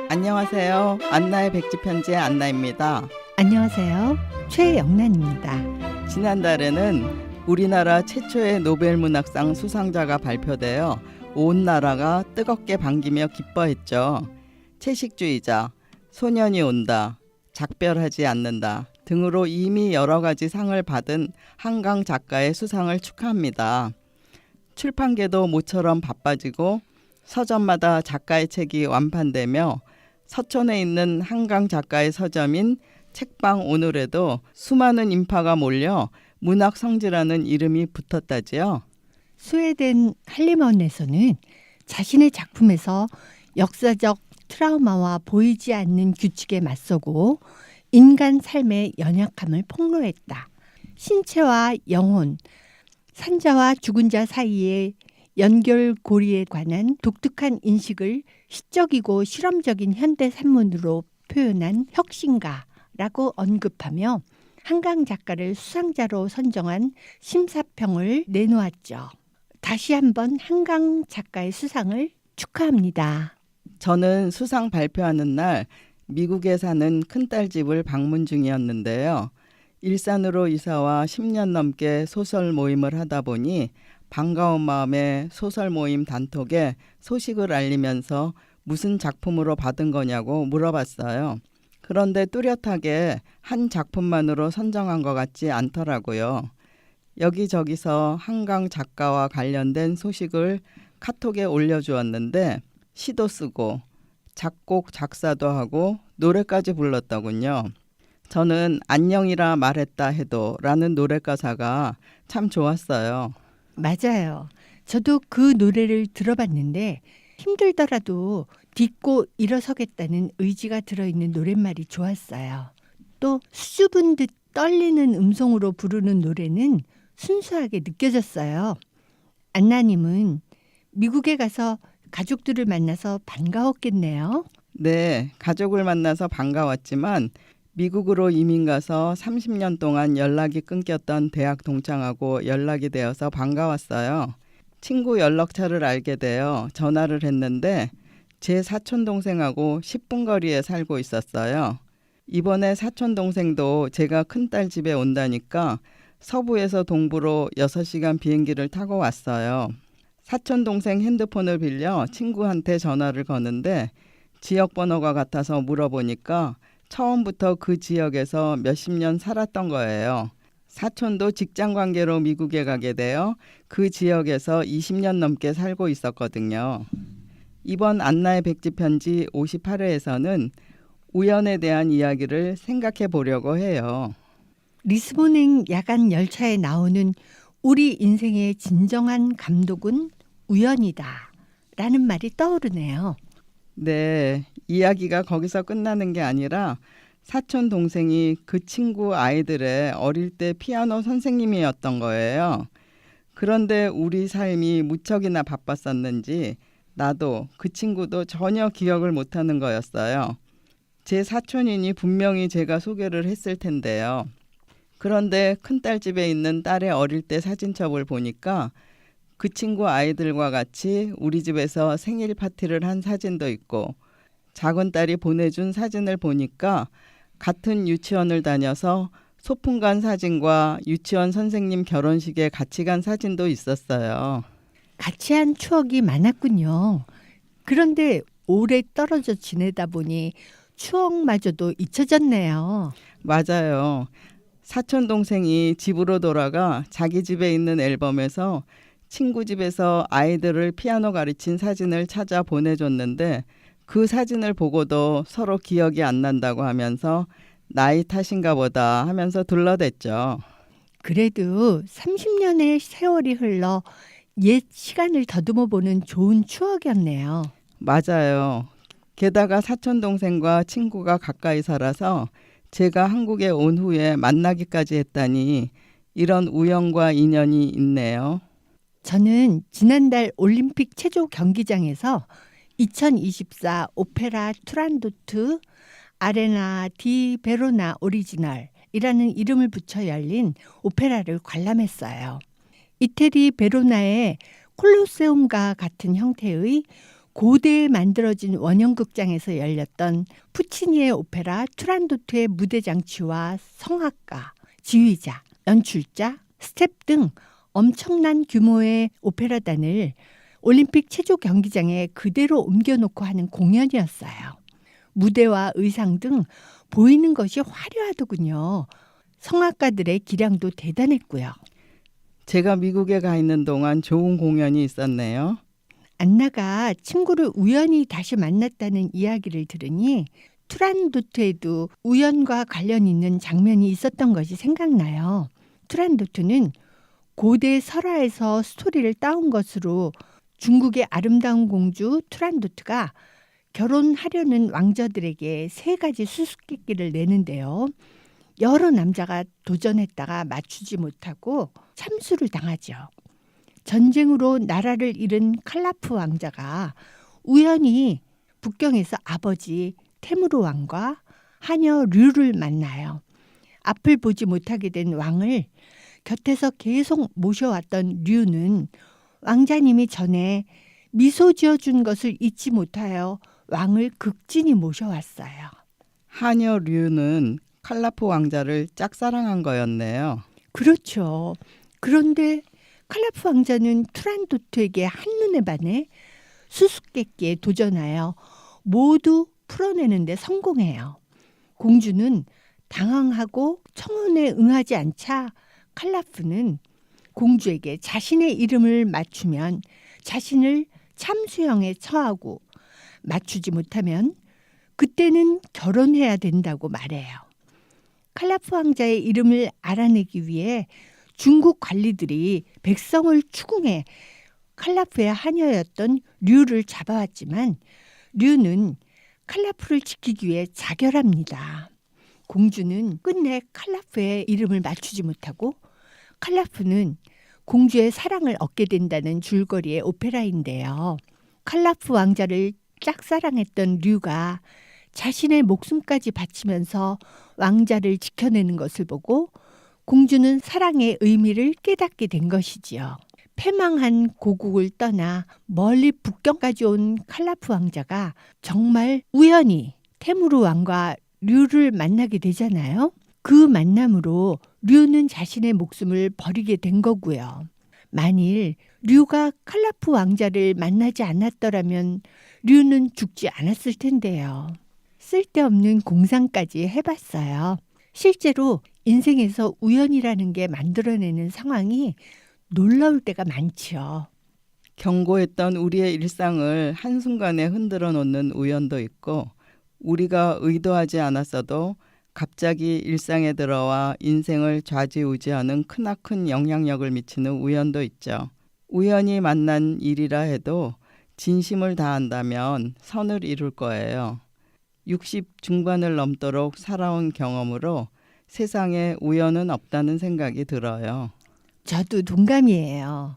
안녕하세요. 안나의 백지편지의 안나입니다. 안녕하세요. 최영란입니다. 지난달에는 우리나라 최초의 노벨문학상 수상자가 발표되어 온 나라가 뜨겁게 반기며 기뻐했죠. 채식주의자, 소년이 온다, 작별하지 않는다 등으로 이미 여러 가지 상을 받은 한강 작가의 수상을 축하합니다. 출판계도 모처럼 바빠지고 서점마다 작가의 책이 완판되며 서촌에 있는 한강 작가의 서점인 책방 오늘에도 수많은 인파가 몰려 문학 성지라는 이름이 붙었다지요. 스웨덴 할리먼에서는 자신의 작품에서 역사적 트라우마와 보이지 않는 규칙에 맞서고 인간 삶의 연약함을 폭로했다. 신체와 영혼, 산자와 죽은 자 사이의 연결고리에 관한 독특한 인식을 시적이고 실험적인 현대 산문으로 표현한 혁신가라고 언급하며 한강 작가를 수상자로 선정한 심사평을 내놓았죠. 다시 한번 한강 작가의 수상을 축하합니다. 저는 수상 발표하는 날 미국에 사는 큰딸 집을 방문 중이었는데요. 일산으로 이사와 10년 넘게 소설 모임을 하다 보니 반가운 마음에 소설 모임 단톡에 소식을 알리면서 무슨 작품으로 받은 거냐고 물어봤어요. 그런데 뚜렷하게 한 작품만으로 선정한 것 같지 않더라고요. 여기저기서 한강 작가와 관련된 소식을 카톡에 올려주었는데 시도 쓰고 작곡 작사도 하고 노래까지 불렀더군요. 저는 안녕이라 말했다 해도 라는 노래 가사가 참 좋았어요. 맞아요. 저도 그 노래를 들어봤는데 힘들더라도 딛고 일어서겠다는 의지가 들어있는 노랫말이 좋았어요. 또 수줍은 듯 떨리는 음성으로 부르는 노래는 순수하게 느껴졌어요. 안나님은 미국에 가서 가족들을 만나서 반가웠겠네요. 네, 가족을 만나서 반가웠지만 미국으로 이민 가서 30년 동안 연락이 끊겼던 대학 동창하고 연락이 되어서 반가웠어요. 친구 연락처를 알게 되어 전화를 했는데 제 사촌 동생하고 10분 거리에 살고 있었어요. 이번에 사촌 동생도 제가 큰딸 집에 온다니까 서부에서 동부로 6시간 비행기를 타고 왔어요. 사촌 동생 핸드폰을 빌려 친구한테 전화를 거는데 지역 번호가 같아서 물어보니까 처음부터 그 지역에서 몇십 년 살았던 거예요. 사촌도 직장 관계로 미국에 가게 되어 그 지역에서 20년 넘게 살고 있었거든요. 이번 안나의 백지편지 58회에서는 우연에 대한 이야기를 생각해 보려고 해요. 리스본행 야간 열차에 나오는 우리 인생의 진정한 감독은 우연이다 라는 말이 떠오르네요. 네, 이야기가 거기서 끝나는 게 아니라 사촌 동생이 그 친구 아이들의 어릴 때 피아노 선생님이었던 거예요. 그런데 우리 삶이 무척이나 바빴었는지 나도 그 친구도 전혀 기억을 못하는 거였어요. 제 사촌이니 분명히 제가 소개를 했을 텐데요. 그런데 큰딸 집에 있는 딸의 어릴 때 사진첩을 보니까 그 친구 아이들과 같이 우리 집에서 생일 파티를 한 사진도 있고 작은 딸이 보내준 사진을 보니까 같은 유치원을 다녀서 소풍 간 사진과 유치원 선생님 결혼식에 같이 간 사진도 있었어요. 같이 한 추억이 많았군요. 그런데 오래 떨어져 지내다 보니 추억마저도 잊혀졌네요. 맞아요. 사촌 동생이 집으로 돌아가 자기 집에 있는 앨범에서 친구 집에서 아이들을 피아노 가르친 사진을 찾아 보내줬는데 그 사진을 보고도 서로 기억이 안 난다고 하면서 나이 탓인가 보다 하면서 둘러댔죠. 그래도 30년의 세월이 흘러 옛 시간을 더듬어 보는 좋은 추억이었네요. 맞아요. 게다가 사촌 동생과 친구가 가까이 살아서 제가 한국에 온 후에 만나기까지 했다니 이런 우연과 인연이 있네요. 저는 지난달 올림픽 체조 경기장에서 2024 오페라 투란도트 아레나 디 베로나 오리지널이라는 이름을 붙여 열린 오페라를 관람했어요. 이태리 베로나의 콜로세움과 같은 형태의 고대에 만들어진 원형극장에서 열렸던 푸치니의 오페라 투란도트의 무대 장치와 성악가, 지휘자, 연출자, 스텝 등 엄청난 규모의 오페라단을 올림픽 체조 경기장에 그대로 옮겨놓고 하는 공연이었어요. 무대와 의상 등 보이는 것이 화려하더군요. 성악가들의 기량도 대단했고요. 제가 미국에 가 있는 동안 좋은 공연이 있었네요. 안나가 친구를 우연히 다시 만났다는 이야기를 들으니 투란도트에도 우연과 관련 있는 장면이 있었던 것이 생각나요. 투란도트는 고대 설화에서 스토리를 따온 것으로 중국의 아름다운 공주 투란도트가 결혼하려는 왕자들에게 3가지 수수께끼를 내는데요. 여러 남자가 도전했다가 맞추지 못하고 참수를 당하죠. 전쟁으로 나라를 잃은 칼라프 왕자가 우연히 북경에서 아버지 테무르 왕과 하녀 류를 만나요. 앞을 보지 못하게 된 왕을 곁에서 계속 모셔왔던 류는 왕자님이 전에 미소 지어준 것을 잊지 못하여 왕을 극진히 모셔왔어요. 하녀 류는 칼라프 왕자를 짝사랑한 거였네요. 그렇죠. 그런데 칼라프 왕자는 투란도트에게 한눈에 반해 수수께끼에 도전하여 모두 풀어내는 데 성공해요. 공주는 당황하고 청혼에 응하지 않자 칼라프는 공주에게 자신의 이름을 맞추면 자신을 참수형에 처하고 맞추지 못하면 그때는 결혼해야 된다고 말해요. 칼라프 왕자의 이름을 알아내기 위해 중국 관리들이 백성을 추궁해 칼라프의 하녀였던 류를 잡아왔지만 류는 칼라프를 지키기 위해 자결합니다. 공주는 끝내 칼라프의 이름을 맞추지 못하고 칼라프는 공주의 사랑을 얻게 된다는 줄거리의 오페라인데요. 칼라프 왕자를 짝사랑했던 류가 자신의 목숨까지 바치면서 왕자를 지켜내는 것을 보고 공주는 사랑의 의미를 깨닫게 된 것이지요. 패망한 고국을 떠나 멀리 북경까지 온 칼라프 왕자가 정말 우연히 테무르 왕과 류를 만나게 되잖아요. 그 만남으로 류는 자신의 목숨을 버리게 된 거고요. 만일 류가 칼라프 왕자를 만나지 않았더라면 류는 죽지 않았을 텐데요. 쓸데없는 공상까지 해봤어요. 실제로 인생에서 우연이라는 게 만들어내는 상황이 놀라울 때가 많지요. 경고했던 우리의 일상을 한순간에 흔들어 놓는 우연도 있고 우리가 의도하지 않았어도 갑자기 일상에 들어와 인생을 좌지우지하는 크나큰 영향력을 미치는 우연도 있죠. 우연히 만난 일이라 해도 진심을 다한다면 선을 이룰 거예요. 60 중반을 넘도록 살아온 경험으로 세상에 우연은 없다는 생각이 들어요. 저도 동감이에요.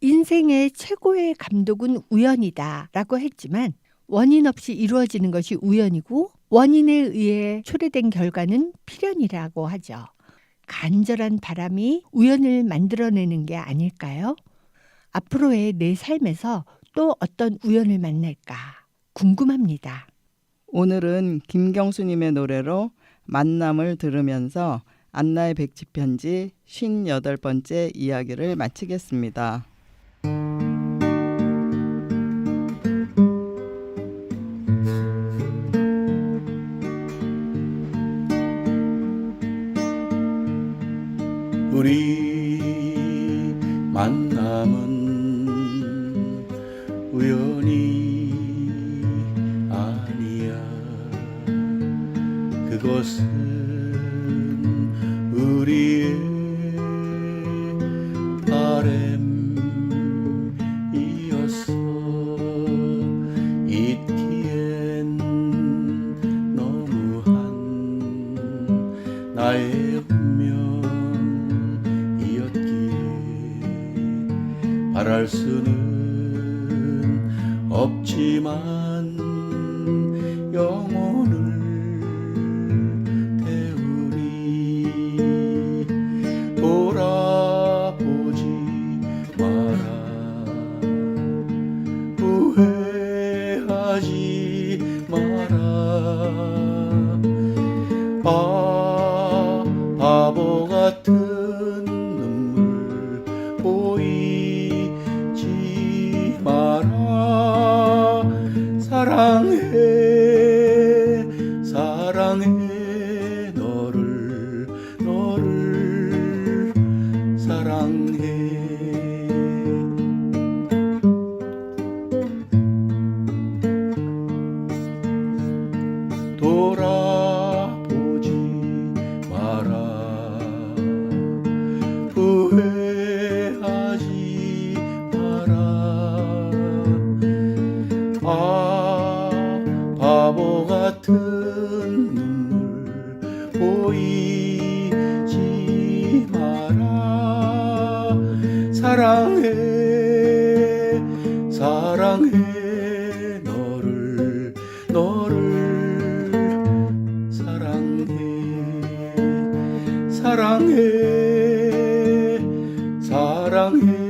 인생의 최고의 감독은 우연이다라고 했지만 원인 없이 이루어지는 것이 우연이고 원인에 의해 초래된 결과는 필연이라고 하죠. 간절한 바람이 우연을 만들어내는 게 아닐까요? 앞으로의 내 삶에서 또 어떤 우연을 만날까 궁금합니다. 오늘은 김경수님의 노래로 만남을 들으면서 안나의 백지편지 58번째 이야기를 마치겠습니다. 우리 만남은 우연이 아니야. 그것은 우리의 바람이었어. 잊기엔 너무한 나의 바랄 수는 없지만 영혼을 태우니 돌아보지 마라. 사랑해 사랑해 너를 사랑해 돌아보지 마라 후회하지 마라 아 바보 같은 눈물 보이지 마라 사랑해 사랑해 너를 사랑해 사랑해 사랑해